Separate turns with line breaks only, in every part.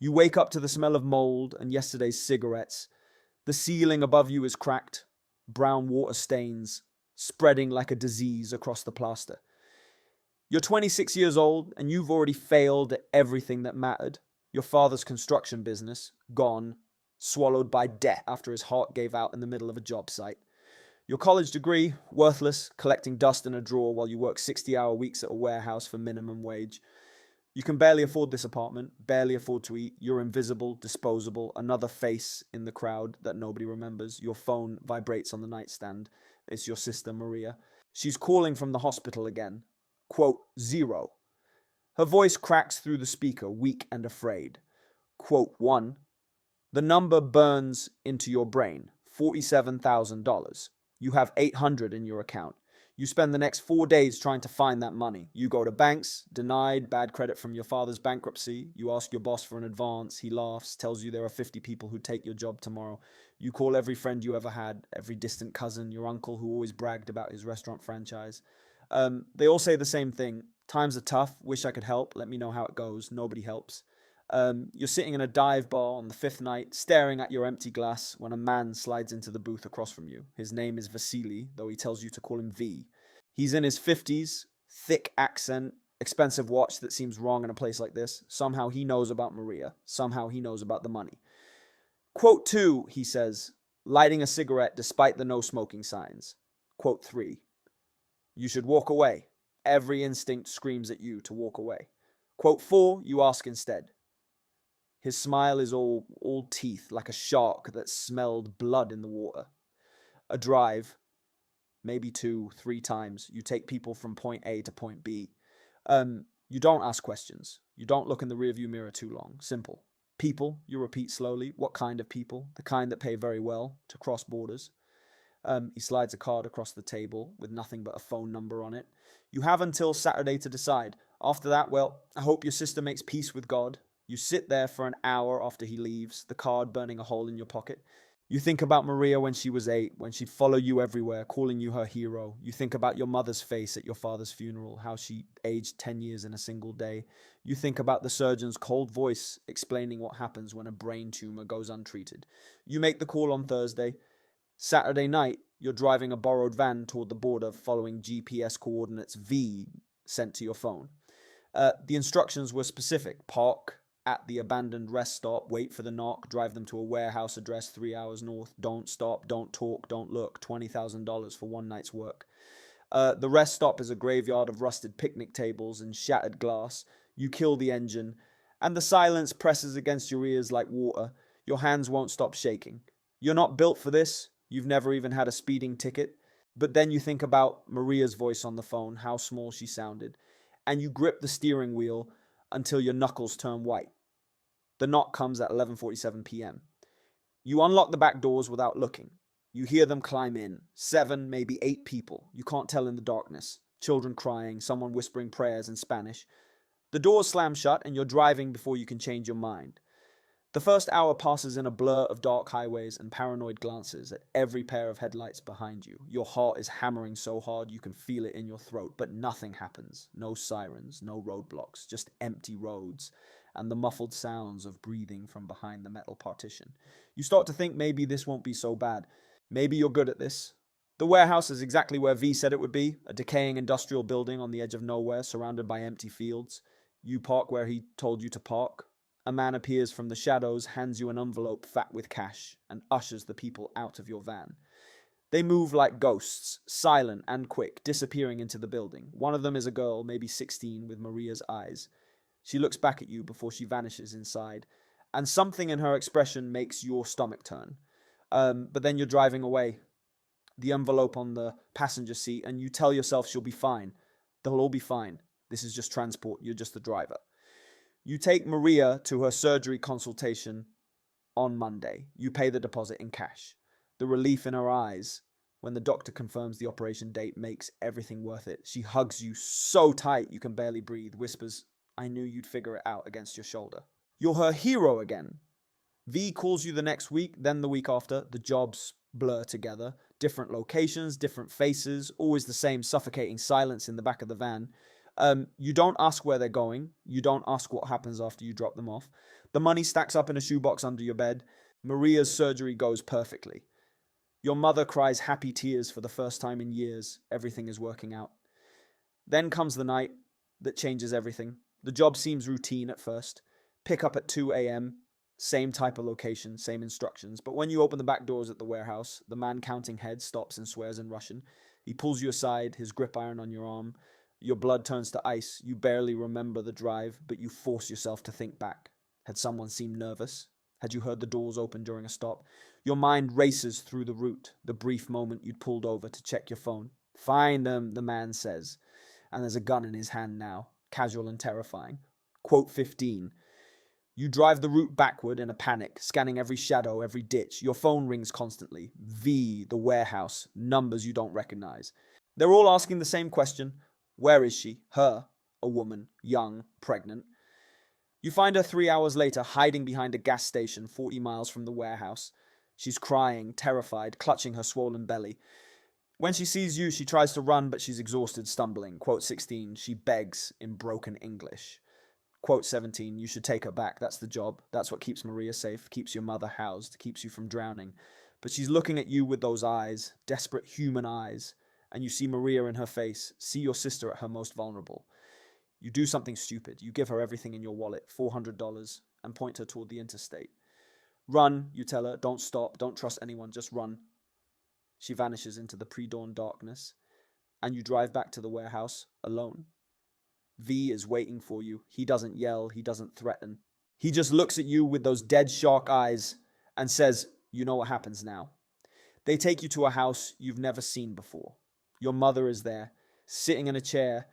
You wake up to the smell of mold and yesterday's cigarettes. The ceiling above you is cracked, brown water stains spreading like a disease across the plaster. You're 26 years old and you've already failed at everything that mattered. Your father's construction business, gone, swallowed by death after his heart gave out in the middle of a job site. Your college degree, worthless, collecting dust in a drawer while you work 60-hour weeks at a warehouse for minimum wage. You can barely afford this apartment, barely afford to eat. You're invisible, disposable, another face in the crowd that nobody remembers. Your phone vibrates on the nightstand. It's your sister, Maria. She's calling from the hospital again. Quote, 0. Her voice cracks through the speaker, weak and afraid. Quote, 1. The number burns into your brain, $47,000. You have $800 in your account. You spend the next 4 days trying to find that money. You go to banks, denied, bad credit from your father's bankruptcy. You ask your boss for an advance. He laughs, tells you there are 50 people who take your job tomorrow. You call every friend you ever had, every distant cousin, your uncle who always bragged about his restaurant franchise. They all say the same thing. Times are tough. Wish I could help. Let me know how it goes. Nobody helps. You're sitting in a dive bar on the 5th night, staring at your empty glass when a man slides into the booth across from you. His name is Vasily, though he tells you to call him V. He's in his 50s, thick accent, expensive watch that seems wrong in a place like this. Somehow he knows about Maria. Somehow he knows about the money. Quote 2, he says, lighting a cigarette despite the no smoking signs. Quote 3, you should walk away. Every instinct screams at you to walk away. Quote 4, you ask instead. His smile is all teeth, like a shark that smelled blood in the water. A drive, maybe 2, 3 times. You take people from point A to point B. You don't ask questions. You don't look in the rearview mirror too long. Simple. People, you repeat slowly. What kind of people? The kind that pay very well to cross borders. He slides a card across the table with nothing but a phone number on it. You have until Saturday to decide. After that, well, I hope your sister makes peace with God. You sit there for an hour after he leaves, the card burning a hole in your pocket. You think about Maria when she was 8, when she'd follow you everywhere, calling you her hero. You think about your mother's face at your father's funeral, how she aged 10 years in a single day. You think about the surgeon's cold voice explaining what happens when a brain tumor goes untreated. You make the call on Thursday. Saturday night, you're driving a borrowed van toward the border following GPS coordinates V sent to your phone. The instructions were specific. Park at the abandoned rest stop, wait for the knock, drive them to a warehouse address 3 hours north, don't stop, don't talk, don't look, $20,000 for one night's work. The rest stop is a graveyard of rusted picnic tables and shattered glass. You kill the engine, and the silence presses against your ears like water. Your hands won't stop shaking. You're not built for this. You've never even had a speeding ticket. But then you think about Maria's voice on the phone, how small she sounded, and you grip the steering wheel until your knuckles turn white. The knock comes at 11:47 p.m. You unlock the back doors without looking. You hear them climb in. 7, maybe 8 people. You can't tell in the darkness. Children crying, someone whispering prayers in Spanish. The doors slam shut and you're driving before you can change your mind. The first hour passes in a blur of dark highways and paranoid glances at every pair of headlights behind you. Your heart is hammering so hard you can feel it in your throat, but nothing happens. No sirens, no roadblocks, just empty roads and the muffled sounds of breathing from behind the metal partition. You start to think maybe this won't be so bad. Maybe you're good at this. The warehouse is exactly where V said it would be, a decaying industrial building on the edge of nowhere surrounded by empty fields. You park where he told you to park. A man appears from the shadows, hands you an envelope fat with cash, and ushers the people out of your van. They move like ghosts, silent and quick, disappearing into the building. One of them is a girl, maybe 16, with Maria's eyes. She looks back at you before she vanishes inside, and something in her expression makes your stomach turn. But then you're driving away, the envelope on the passenger seat, and you tell yourself she'll be fine. They'll all be fine. This is just transport. You're just the driver. You take Maria to her surgery consultation on Monday. You pay the deposit in cash. The relief in her eyes when the doctor confirms the operation date makes everything worth it. She hugs you so tight you can barely breathe, whispers, "I knew you'd figure it out," against your shoulder. You're her hero again. V calls you the next week, then the week after. The jobs blur together. Different locations, different faces, always the same suffocating silence in the back of the van. You don't ask where they're going. You don't ask what happens after you drop them off. The money stacks up in a shoebox under your bed. Maria's surgery goes perfectly. Your mother cries happy tears for the first time in years. Everything is working out. Then comes the night that changes everything. The job seems routine at first. Pick up at 2 a.m., same type of location, same instructions. But when you open the back doors at the warehouse, the man counting heads stops and swears in Russian. He pulls you aside, his grip iron on your arm. Your blood turns to ice. You barely remember the drive, but you force yourself to think back. Had someone seemed nervous? Had you heard the doors open during a stop? Your mind races through the route, the brief moment you'd pulled over to check your phone. Find them, the man says. And there's a gun in his hand now, casual and terrifying. Quote 15. You drive the route backward in a panic, scanning every shadow, every ditch. Your phone rings constantly. V, the warehouse, numbers you don't recognize. They're all asking the same question. Where is she? Her, a woman, young, pregnant. You find her 3 hours later, hiding behind a gas station 40 miles from the warehouse. She's crying, terrified, clutching her swollen belly. When she sees you, she tries to run, but she's exhausted, stumbling. Quote 16, she begs in broken English. Quote 17, you should take her back. That's the job. That's what keeps Maria safe, keeps your mother housed, keeps you from drowning. But she's looking at you with those eyes, desperate human eyes, and you see Maria in her face, see your sister at her most vulnerable. You do something stupid. You give her everything in your wallet, $400, and point her toward the interstate. Run, you tell her. Don't stop. Don't trust anyone. Just run. She vanishes into the pre-dawn darkness, and you drive back to the warehouse alone. V is waiting for you. He doesn't yell. He doesn't threaten. He just looks at you with those dead shark eyes and says, you know what happens now. They take you to a house you've never seen before. Your mother is there, sitting in a chair,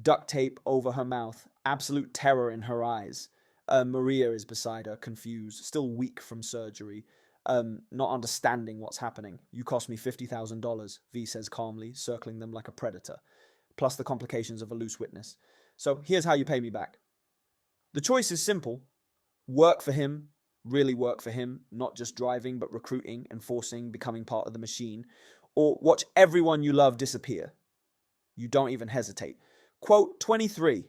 duct tape over her mouth, absolute terror in her eyes. Maria is beside her, confused, still weak from surgery, not understanding what's happening. You cost me $50,000, V says calmly, circling them like a predator, plus the complications of a loose witness. So here's how you pay me back. The choice is simple. Work for him, really work for him, not just driving, but recruiting, enforcing, becoming part of the machine, or watch everyone you love disappear. You don't even hesitate. Quote 23.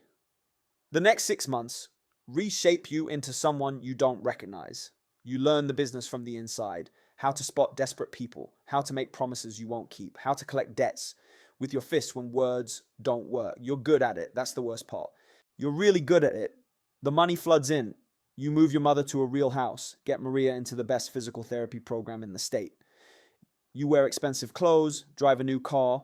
The next 6 months reshape you into someone you don't recognize. You learn the business from the inside, how to spot desperate people, how to make promises you won't keep, how to collect debts with your fists when words don't work. You're good at it. That's the worst part. You're really good at it. The money floods in. You move your mother to a real house, get Maria into the best physical therapy program in the state. You wear expensive clothes, drive a new car.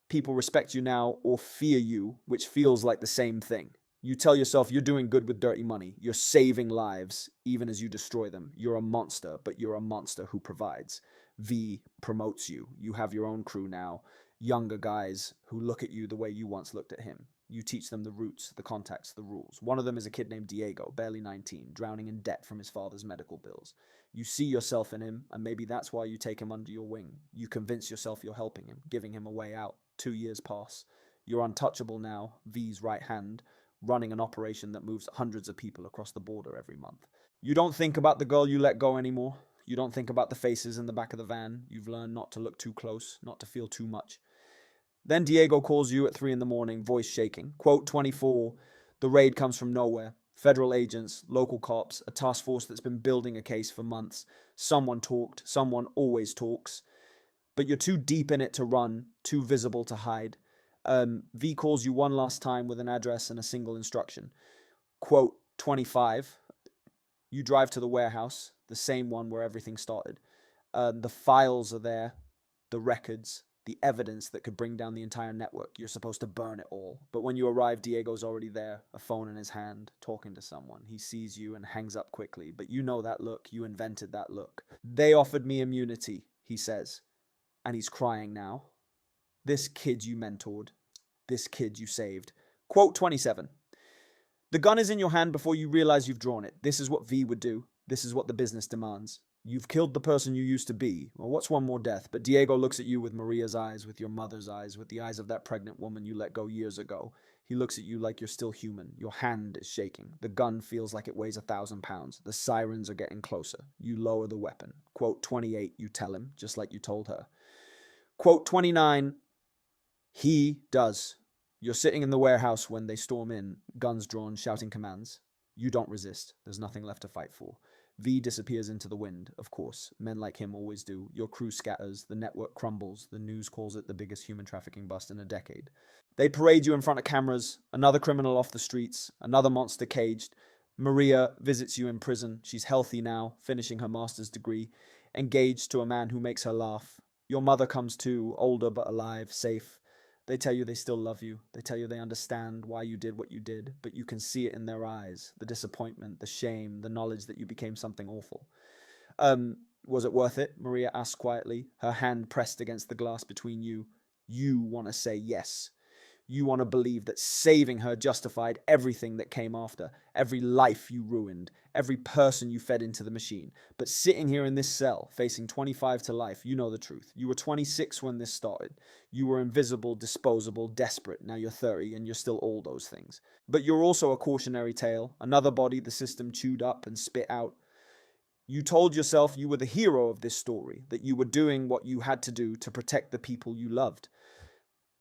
People respect you now or fear you, which feels like the same thing. You tell yourself you're doing good with dirty money. You're saving lives, even as you destroy them. You're a monster, but you're a monster who provides. V promotes you. You have your own crew now. Younger guys who look at you the way you once looked at him. You teach them the roots, the contacts, the rules. One of them is a kid named Diego, barely 19, drowning in debt from his father's medical bills. You see yourself in him, and maybe that's why you take him under your wing. You convince yourself you're helping him, giving him a way out. 2 years pass. You're untouchable now, V's right hand, running an operation that moves hundreds of people across the border every month. You don't think about the girl you let go anymore. You don't think about the faces in the back of the van. You've learned not to look too close, not to feel too much. Then Diego calls you at 3 a.m, voice shaking. Quote 24, the raid comes from nowhere. Federal agents, local cops, a task force that's been building a case for months. Someone talked, someone always talks. But you're too deep in it to run, too visible to hide. V calls you one last time with an address and a single instruction. Quote 25, you drive to the warehouse, the same one where everything started. The files are there, the records, the evidence that could bring down the entire network. You're supposed to burn it all. But when you arrive, Diego's already there, a phone in his hand, talking to someone. He sees you and hangs up quickly. But you know that look. You invented that look. They offered me immunity, he says. And he's crying now. This kid you mentored. This kid you saved. Quote 27. The gun is in your hand before you realize you've drawn it. This is what V would do. This is what the business demands. You've killed the person you used to be. Well, what's one more death? But Diego looks at you with Maria's eyes, with your mother's eyes, with the eyes of that pregnant woman you let go years ago. He looks at you like you're still human. Your hand is shaking. The gun feels like it weighs 1,000 pounds. The sirens are getting closer. You lower the weapon. Quote 28, you tell him, just like you told her. Quote 29, he does. You're sitting in the warehouse when they storm in, guns drawn, shouting commands. You don't resist. There's nothing left to fight for. V disappears into the wind, of course. Men like him always do. Your crew scatters. The network crumbles. The news calls it the biggest human trafficking bust in a decade. They parade you in front of cameras. Another criminal off the streets. Another monster caged. Maria visits you in prison. She's healthy now, finishing her master's degree. Engaged to a man who makes her laugh. Your mother comes too, older but alive, safe. They tell you they still love you. They tell you they understand why you did what you did, but you can see it in their eyes. The disappointment, the shame, the knowledge that you became something awful. Was it worth it? Maria asked quietly, her hand pressed against the glass between you. You want to say yes. You want to believe that saving her justified everything that came after, every life you ruined, every person you fed into the machine. But sitting here in this cell, facing 25 to life, you know the truth. You were 26 when this started. You were invisible, disposable, desperate. Now you're 30 and you're still all those things. But you're also a cautionary tale, another body the system chewed up and spit out. You told yourself you were the hero of this story, that you were doing what you had to do to protect the people you loved.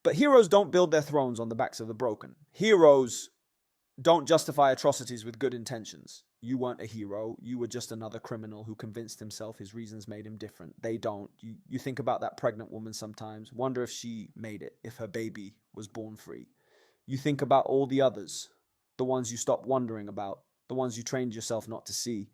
But heroes don't build their thrones on the backs of the broken. Heroes don't justify atrocities with good intentions. You weren't a hero. You were just another criminal who convinced himself his reasons made him different. They don't. You think about that pregnant woman sometimes. Wonder if she made it, if her baby was born free. You think about all the others, the ones you stopped wondering about, the ones you trained yourself not to see.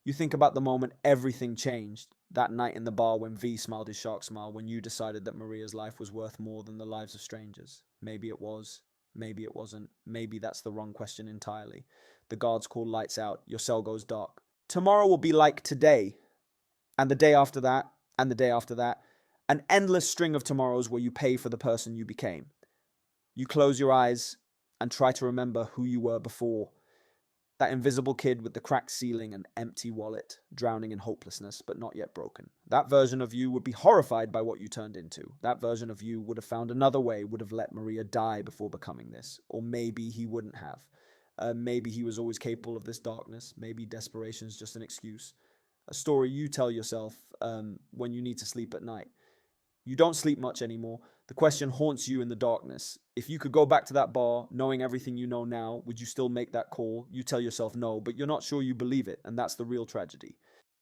You think about the moment everything changed, that night in the bar when V smiled his shark smile, when you decided that Maria's life was worth more than the lives of strangers. Maybe it was, maybe it wasn't, maybe that's the wrong question entirely. The guards call lights out, your cell goes dark. Tomorrow will be like today, and the day after that, and the day after that, an endless string of tomorrows where you pay for the person you became. You close your eyes and try to remember who you were before. That invisible kid with the cracked ceiling and empty wallet, drowning in hopelessness, but not yet broken. That version of you would be horrified by what you turned into. That version of you would have found another way, would have let Maria die before becoming this. Or maybe he wouldn't have. Maybe he was always capable of this darkness. Maybe desperation is just an excuse. A story you tell yourself when you need to sleep at night. You don't sleep much anymore. The question haunts you in the darkness. If you could go back to that bar, knowing everything you know now, would you still make that call? You tell yourself no, but you're not sure you believe it, and that's the real tragedy.